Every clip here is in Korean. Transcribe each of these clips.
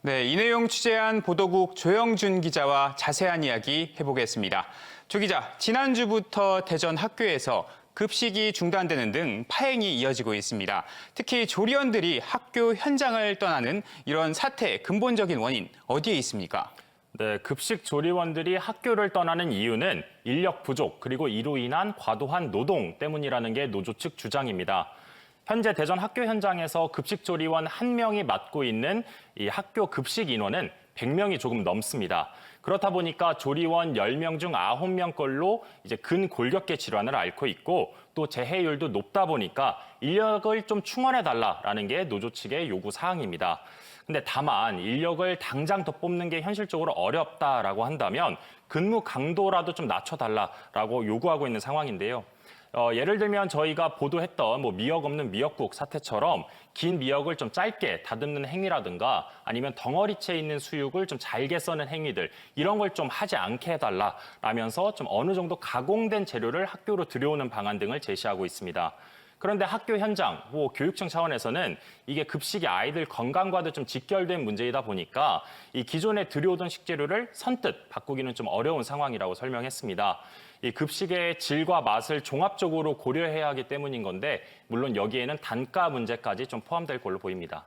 네, 이 내용 취재한 보도국 조영준 기자와 자세한 이야기 해보겠습니다. 조 기자, 지난주부터 대전 학교에서 급식이 중단되는 등 파행이 이어지고 있습니다. 특히 조리원들이 학교 현장을 떠나는 이런 사태의 근본적인 원인 어디에 있습니까? 네, 급식 조리원들이 학교를 떠나는 이유는 인력 부족 그리고 이로 인한 과도한 노동 때문이라는 게 노조 측 주장입니다. 현재 대전 학교 현장에서 급식 조리원 1명이 맡고 있는 이 학교 급식 인원은 100명이 조금 넘습니다. 그렇다 보니까 조리원 10명 중 9명꼴로 이제 근골격계 질환을 앓고 있고 또 재해율도 높다 보니까 인력을 좀 충원해달라라는 게 노조 측의 요구 사항입니다. 근데 다만 인력을 당장 더 뽑는 게 현실적으로 어렵다라고 한다면 근무 강도라도 좀 낮춰달라라고 요구하고 있는 상황인데요. 예를 들면 저희가 보도했던 미역 없는 미역국 사태처럼 긴 미역을 좀 짧게 다듬는 행위라든가 아니면 덩어리째 있는 수육을 좀 잘게 써는 행위들 이런 걸 좀 하지 않게 해달라라면서 좀 어느 정도 가공된 재료를 학교로 들여오는 방안 등을 제시하고 있습니다. 그런데 학교 현장, 교육청 차원에서는 이게 급식이 아이들 건강과도 좀 직결된 문제이다 보니까 이 기존에 들여오던 식재료를 선뜻 바꾸기는 좀 어려운 상황이라고 설명했습니다. 이 급식의 질과 맛을 종합적으로 고려해야 하기 때문인 건데 물론 여기에는 단가 문제까지 좀 포함될 걸로 보입니다.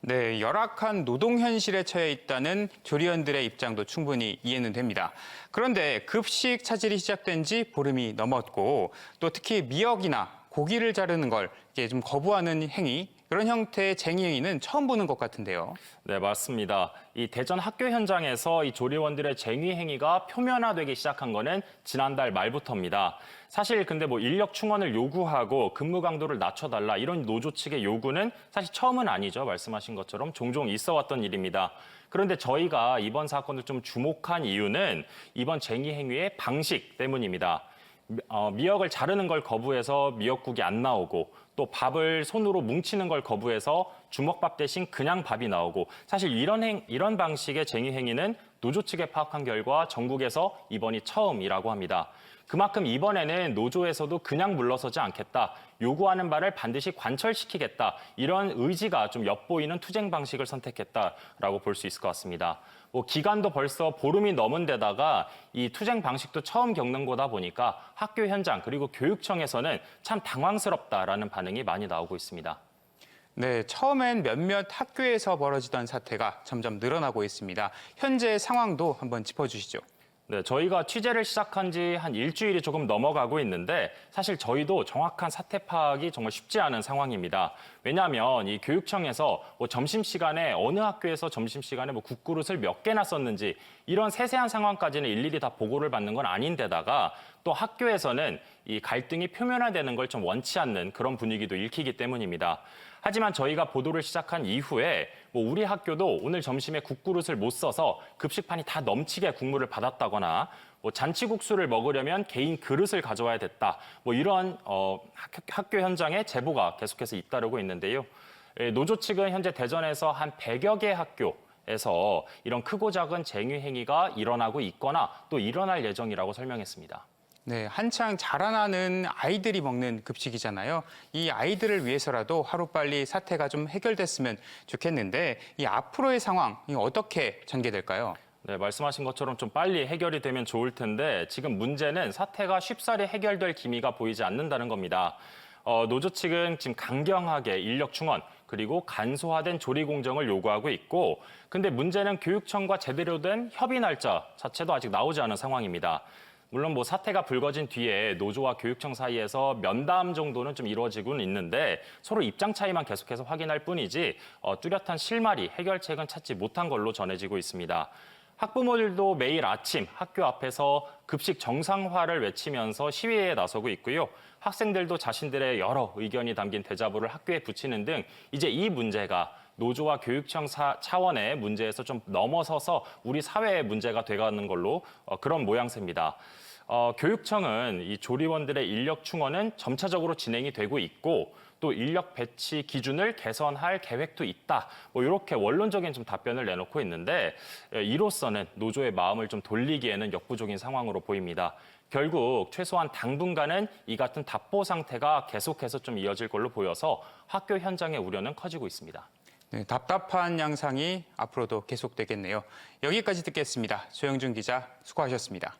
네, 열악한 노동 현실에 처해 있다는 조리원들의 입장도 충분히 이해는 됩니다. 그런데 급식 차질이 시작된 지 보름이 넘었고 또 특히 미역이나 고기를 자르는 걸 이게 좀 거부하는 행위, 그런 형태의 쟁의 행위는 처음 보는 것 같은데요. 네, 맞습니다. 이 대전 학교 현장에서 이 조리원들의 쟁의 행위가 표면화되기 시작한 거는 지난달 말부터입니다. 사실 근데 인력 충원을 요구하고 근무 강도를 낮춰달라 이런 노조 측의 요구는 사실 처음은 아니죠. 말씀하신 것처럼 종종 있어 왔던 일입니다. 그런데 저희가 이번 사건을 좀 주목한 이유는 이번 쟁의 행위의 방식 때문입니다. 미역을 자르는 걸 거부해서 미역국이 안 나오고 또 밥을 손으로 뭉치는 걸 거부해서 주먹밥 대신 그냥 밥이 나오고 사실 이런 방식의 쟁의 행위는 노조 측에 파악한 결과 전국에서 이번이 처음이라고 합니다. 그만큼 이번에는 노조에서도 그냥 물러서지 않겠다, 요구하는 바를 반드시 관철시키겠다 이런 의지가 좀 엿보이는 투쟁 방식을 선택했다라고 볼 수 있을 것 같습니다. 기간도 벌써 보름이 넘은 데다가 이 투쟁 방식도 처음 겪는 거다 보니까 학교 현장 그리고 교육청에서는 참 당황스럽다라는 반응이 많이 나오고 있습니다. 네, 처음엔 몇몇 학교에서 벌어지던 사태가 점점 늘어나고 있습니다. 현재 상황도 한번 짚어주시죠. 네, 저희가 취재를 시작한 지 한 일주일이 조금 넘어가고 있는데 사실 저희도 정확한 사태 파악이 정말 쉽지 않은 상황입니다. 왜냐하면 이 교육청에서 점심시간에 어느 학교에서 점심시간에 국그릇을 몇 개나 썼는지 이런 세세한 상황까지는 일일이 다 보고를 받는 건 아닌데다가 또 학교에서는 이 갈등이 표면화되는 걸 좀 원치 않는 그런 분위기도 읽히기 때문입니다. 하지만 저희가 보도를 시작한 이후에 우리 학교도 오늘 점심에 국그릇을 못 써서 급식판이 다 넘치게 국물을 받았다거나 잔치국수를 먹으려면 개인 그릇을 가져와야 됐다. 이런 학교 현장에 제보가 계속해서 잇따르고 있는데요. 노조 측은 현재 대전에서 한 100여 개 학교에서 이런 크고 작은 쟁의 행위가 일어나고 있거나 또 일어날 예정이라고 설명했습니다. 네, 한창 자라나는 아이들이 먹는 급식이잖아요. 이 아이들을 위해서라도 하루빨리 사태가 좀 해결됐으면 좋겠는데 이 앞으로의 상황이 어떻게 전개될까요? 네, 말씀하신 것처럼 좀 빨리 해결이 되면 좋을 텐데 지금 문제는 사태가 쉽사리 해결될 기미가 보이지 않는다는 겁니다. 노조 측은 지금 강경하게 인력 충원 그리고 간소화된 조리 공정을 요구하고 있고 근데 문제는 교육청과 제대로 된 협의 날짜 자체도 아직 나오지 않은 상황입니다. 물론 사태가 불거진 뒤에 노조와 교육청 사이에서 면담 정도는 좀 이루어지고는 있는데 서로 입장 차이만 계속해서 확인할 뿐이지 뚜렷한 실마리, 해결책은 찾지 못한 걸로 전해지고 있습니다. 학부모들도 매일 아침 학교 앞에서 급식 정상화를 외치면서 시위에 나서고 있고요. 학생들도 자신들의 여러 의견이 담긴 대자보를 학교에 붙이는 등 이제 이 문제가 노조와 교육청 차원의 문제에서 좀 넘어서서 우리 사회의 문제가 돼가는 걸로 그런 모양새입니다. 교육청은 이 조리원들의 인력 충원은 점차적으로 진행이 되고 있고 또 인력 배치 기준을 개선할 계획도 있다. 이렇게 원론적인 좀 답변을 내놓고 있는데 이로써는 노조의 마음을 좀 돌리기에는 역부족인 상황으로 보입니다. 결국 최소한 당분간은 이 같은 답보 상태가 계속해서 좀 이어질 걸로 보여서 학교 현장의 우려는 커지고 있습니다. 네, 답답한 양상이 앞으로도 계속되겠네요. 여기까지 듣겠습니다. 조영준 기자 수고하셨습니다.